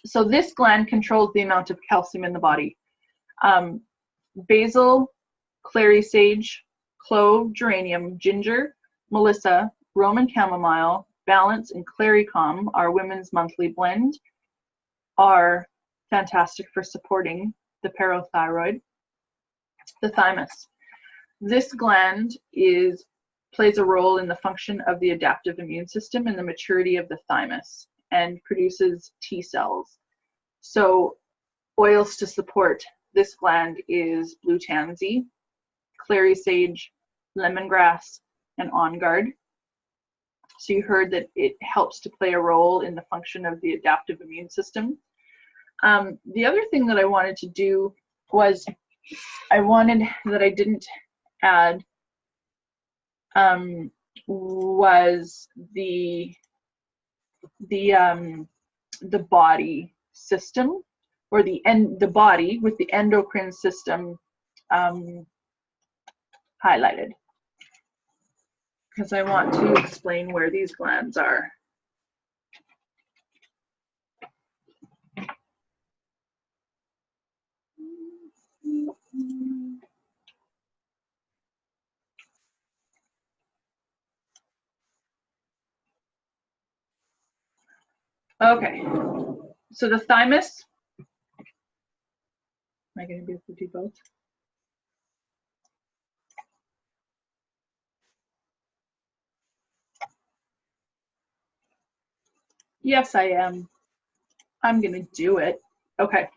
So this gland controls the amount of calcium in the body. Basil, clary sage, clove, geranium, ginger, melissa, Roman chamomile, balance, and clarycom, our women's monthly blend, are fantastic for supporting the parathyroid. The thymus. This gland plays a role in the function of the adaptive immune system and the maturity of the thymus, and produces T cells. So oils to support this gland is blue tansy, clary sage, lemongrass, and on guard. So you heard that it helps to play a role in the function of the adaptive immune system. The other thing that I wanted to do was I wanted that I didn't add was the body system, or the body with the endocrine system highlighted, because I want to explain where these glands are. Okay, so the thymus, am I going to be able to do both? Yes, I am. I'm going to do it. Okay,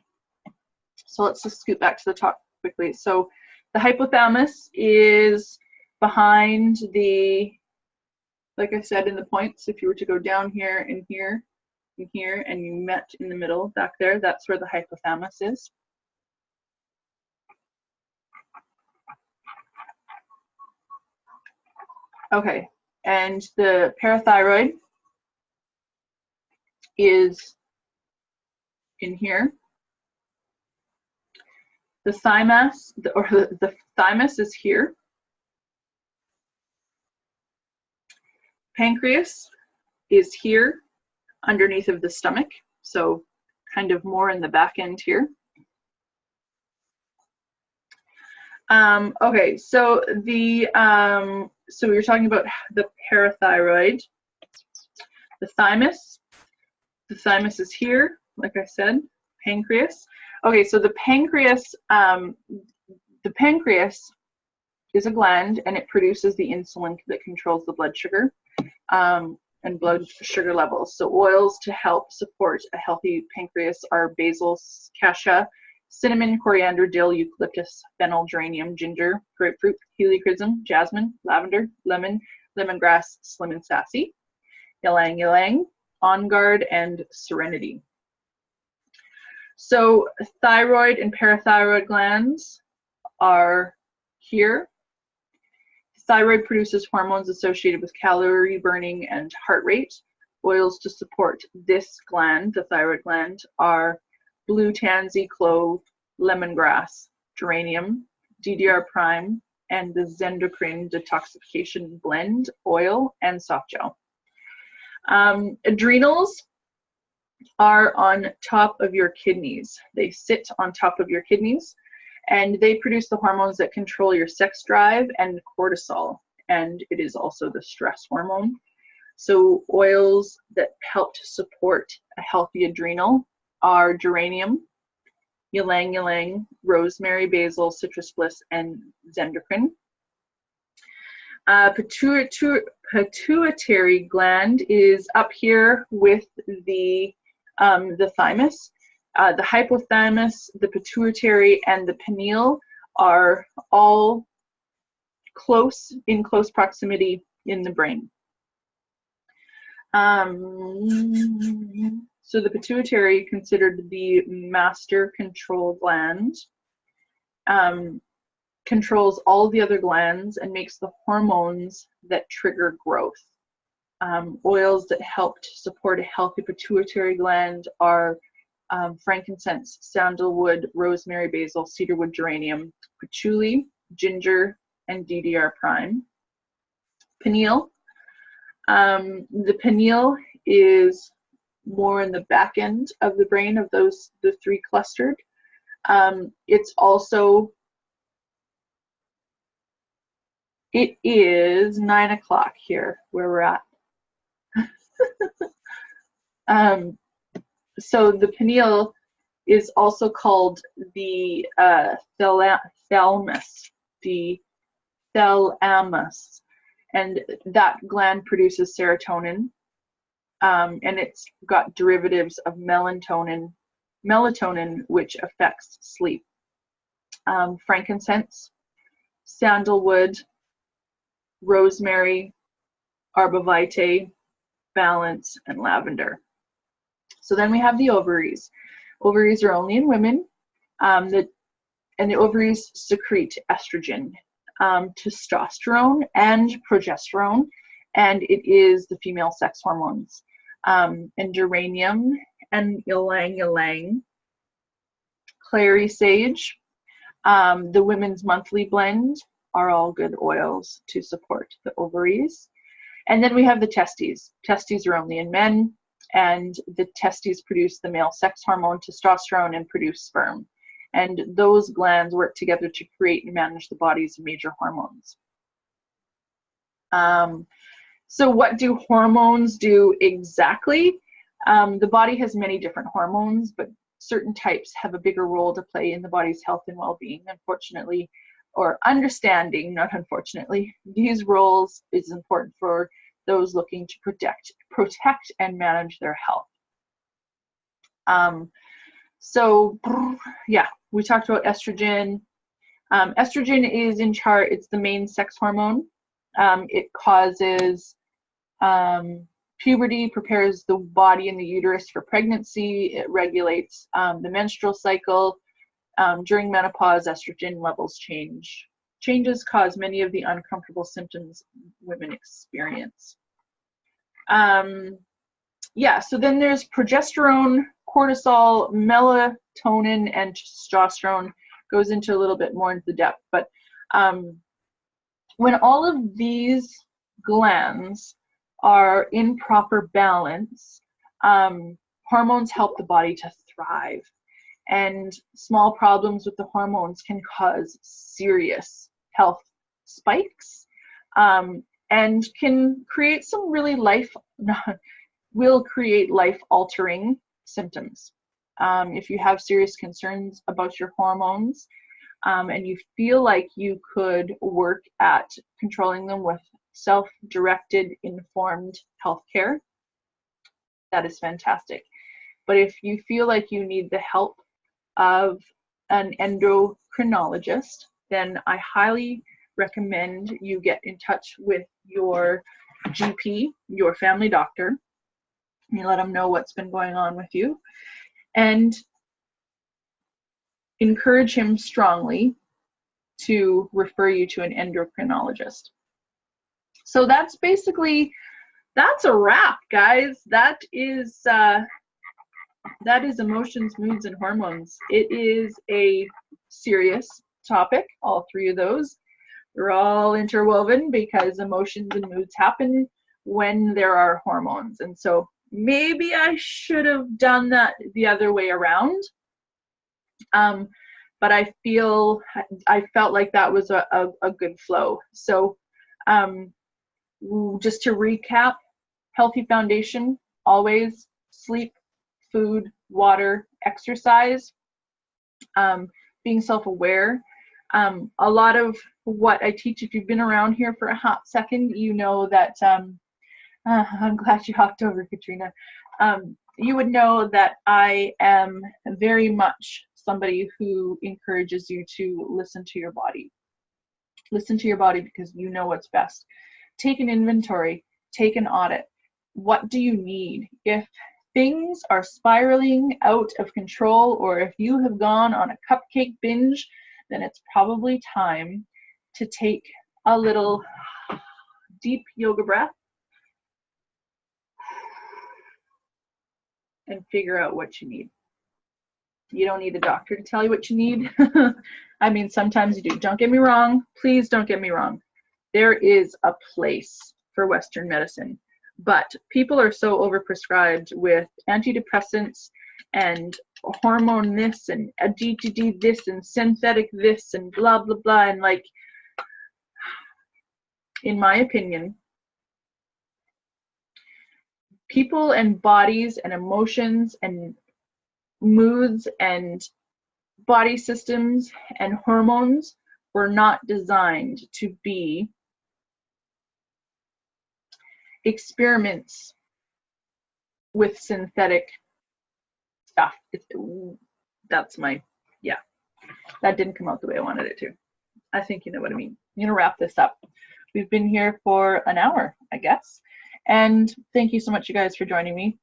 so let's just scoot back to the top quickly. So the hypothalamus is behind the, like I said, in the points, if you were to go down here and here and here, and you met in the middle back there, that's where the hypothalamus is. Okay, and the parathyroid is in here. The thymus, the thymus is here. Pancreas is here underneath of the stomach, so kind of more in the back end here. Okay, so the so we were talking about the parathyroid, the thymus. The thymus is here, like I said. Pancreas. Okay, so the pancreas is a gland, and it produces the insulin that controls the blood sugar and blood sugar levels. So oils to help support a healthy pancreas are basil, cassia, cinnamon, coriander, dill, eucalyptus, fennel, geranium, ginger, grapefruit, helichrysum, jasmine, lavender, lemon, lemongrass, slim and sassy, ylang ylang, on guard, and serenity. So thyroid and parathyroid glands are here. Thyroid produces hormones associated with calorie burning and heart rate. Oils to support this gland, the thyroid gland, are blue tansy, clove, lemongrass, geranium, DDR prime, and the Zendocrine detoxification blend, oil, and soft gel. Adrenals are on top of your kidneys. They sit on top of your kidneys, and they produce the hormones that control your sex drive and cortisol, and it is also the stress hormone. So oils that help to support a healthy adrenal are geranium, ylang ylang, rosemary, basil, citrus bliss, and zendocrine. Pituitary gland is up here with the thymus. The hypothalamus, the pituitary, and the pineal are all in close proximity in the brain. So the pituitary, considered the master control gland, controls all the other glands and makes the hormones that trigger growth. Oils that help to support a healthy pituitary gland are frankincense, sandalwood, rosemary, basil, cedarwood, geranium, patchouli, ginger, and DDR prime. Pineal. The pineal is more in the back end of the brain of the three clustered. It's also, it is 9 o'clock here where we're at. So the pineal is also called the thalamus, and that gland produces serotonin, and it's got derivatives of melatonin, which affects sleep. Frankincense, sandalwood, rosemary, arbovitae, balance, and lavender. So then we have the ovaries. Ovaries are only in women, and the ovaries secrete estrogen, testosterone, and progesterone, and it is the female sex hormones. And geranium and ylang ylang, clary sage, the women's monthly blend are all good oils to support the ovaries. And then we have the testes. Testes are only in men, and the testes produce the male sex hormone testosterone and produce sperm. And those glands work together to create and manage the body's major hormones. So what do hormones do exactly? The body has many different hormones, but certain types have a bigger role to play in the body's health and well-being. Unfortunately, or understanding, not unfortunately, these roles is important for those looking to protect and manage their health. So yeah, we talked about estrogen. Estrogen is in charge, it's the main sex hormone. It causes puberty, prepares the body and the uterus for pregnancy. It regulates the menstrual cycle. During menopause, estrogen levels change. Changes cause many of the uncomfortable symptoms women experience. Yeah, so then there's progesterone, cortisol, melatonin, and testosterone. Goes into a little bit more into the depth. But when all of these glands are in proper balance, hormones help the body to thrive. And small problems with the hormones can cause serious health spikes, and can create some really will create life-altering symptoms. If you have serious concerns about your hormones, and you feel like you could work at controlling them with self-directed, informed healthcare, that is fantastic. But if you feel like you need the help of an endocrinologist, then I highly recommend you get in touch with your GP, your family doctor. You let them know what's been going on with you, and encourage him strongly to refer you to an endocrinologist. So that's basically, that's a wrap, guys. That is emotions, moods, and hormones. It is a serious topic, all three of those. They're all interwoven because emotions and moods happen when there are hormones. And so maybe I should have done that the other way around. But I felt like that was a good flow. So just to recap, healthy foundation, always sleep, food, water, exercise, being self-aware. A lot of what I teach, if you've been around here for a hot second, you know that, I'm glad you hopped over, Katrina. You would know that I am very much somebody who encourages you to listen to your body. Listen to your body because you know what's best. Take an inventory, take an audit. What do you need? If things are spiraling out of control, or if you have gone on a cupcake binge, then it's probably time to take a little deep yoga breath and figure out what you need. You don't need a doctor to tell you what you need. I mean, sometimes you do. Don't get me wrong. Please don't get me wrong. There is a place for Western medicine, but people are so overprescribed with antidepressants and hormone this and a DTD this and synthetic this and blah, blah, blah. And like, in my opinion, people and bodies and emotions and moods and body systems and hormones were not designed to be experiments with synthetic stuff. That's my, yeah, that didn't come out the way I wanted it to. I think you know what I mean. I'm gonna wrap this up. We've been here for an hour, I guess. And thank you so much, you guys, for joining me.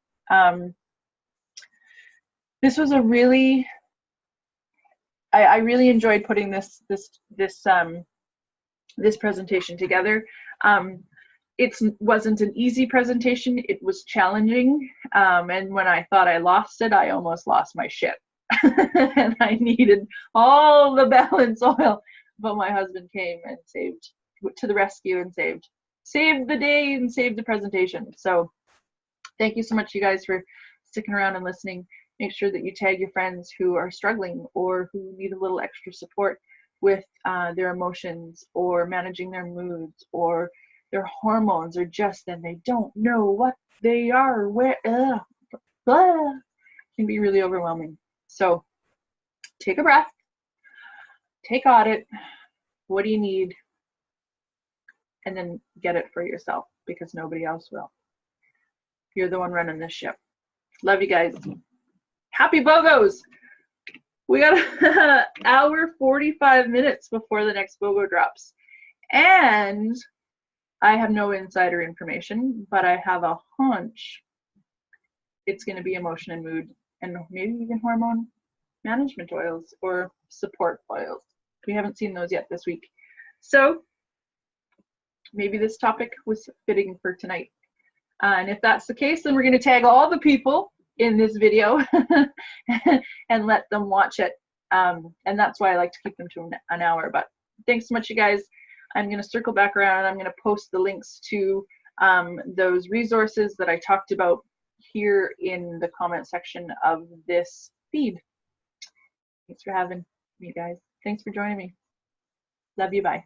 This was a really, I really enjoyed putting this presentation together. It wasn't an easy presentation. It was challenging. And when I thought I lost it, I almost lost my shit. And I needed all the balance oil. But my husband came and saved, to the rescue, and saved the day and saved the presentation. So thank you so much, you guys, for sticking around and listening. Make sure that you tag your friends who are struggling or who need a little extra support with their emotions or managing their moods or their hormones, or just then they don't know what they are, where, blah, can be really overwhelming. So take a breath, take audit, what do you need, and then get it for yourself, because nobody else will. You're the one running this ship. Love you guys. Happy BOGOs! We got an hour 45 minutes before the next BOGO drops. And I have no insider information, but I have a hunch it's going to be emotion and mood and maybe even hormone management oils or support oils. We haven't seen those yet this week. So maybe this topic was fitting for tonight. And if that's the case, then we're going to tag all the people in this video and let them watch it. And that's why I like to keep them to an hour. But thanks so much, you guys. I'm going to circle back around. I'm going to post the links to those resources that I talked about here in the comment section of this feed. Thanks for having me, guys. Thanks for joining me. Love you. Bye.